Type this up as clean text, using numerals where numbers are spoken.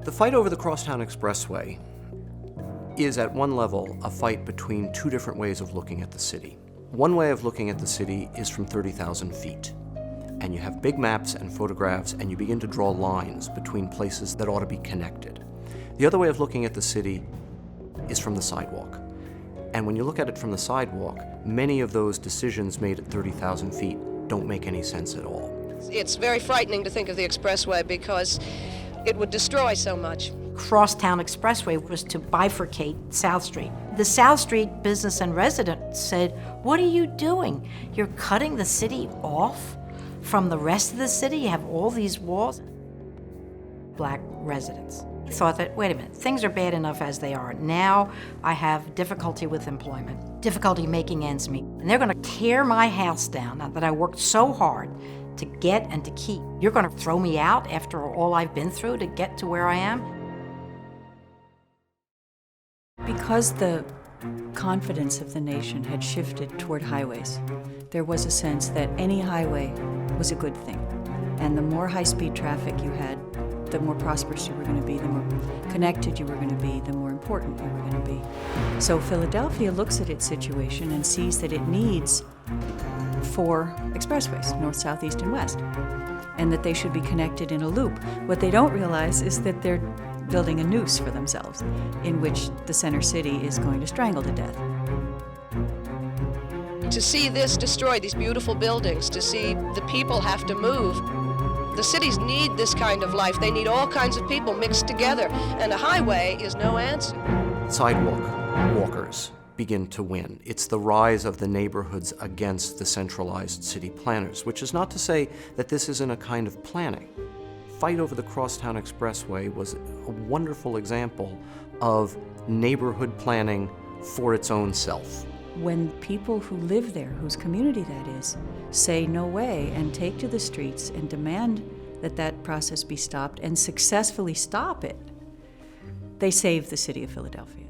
The fight over the Crosstown Expressway is at one level a fight between two different ways of looking at the city. One way of looking at the city is from 30,000 feet. And you have big maps and photographs and you begin to draw lines between places that ought to be connected. The other way of looking at the city is from the sidewalk. And when you look at it from the sidewalk, many of those decisions made at 30,000 feet don't make any sense at all. It's very frightening to think of the expressway because it would destroy so much. Crosstown Expressway was to bifurcate South Street. The South Street business and residents said, "What are you doing? You're cutting the city off from the rest of the city? You have all these walls." Black residents thought that, wait a minute, things are bad enough as they are. Now I have difficulty with employment, difficulty making ends meet. And they're gonna tear my house down now that I worked so hard to get and to keep. You're gonna throw me out after all I've been through to get to where I am? Because the confidence of the nation had shifted toward highways, there was a sense that any highway was a good thing. And the more high-speed traffic you had, the more prosperous you were going to be, the more connected you were going to be, the more important you were going to be. So Philadelphia looks at its situation and sees that it needs 4 expressways, north, south, east, and west, and that they should be connected in a loop. What they don't realize is that they're building a noose for themselves, in which the center city is going to strangle to death. To see this destroy these beautiful buildings, to see the people have to move. The cities need this kind of life. They need all kinds of people mixed together, and a highway is no answer. Sidewalk walkers begin to win. It's the rise of the neighborhoods against the centralized city planners, which is not to say that this isn't a kind of planning. Fight over the Crosstown Expressway was a wonderful example of neighborhood planning for its own self. When people who live there, whose community that is, say no way and take to the streets and demand that that process be stopped and successfully stop it, they save the city of Philadelphia.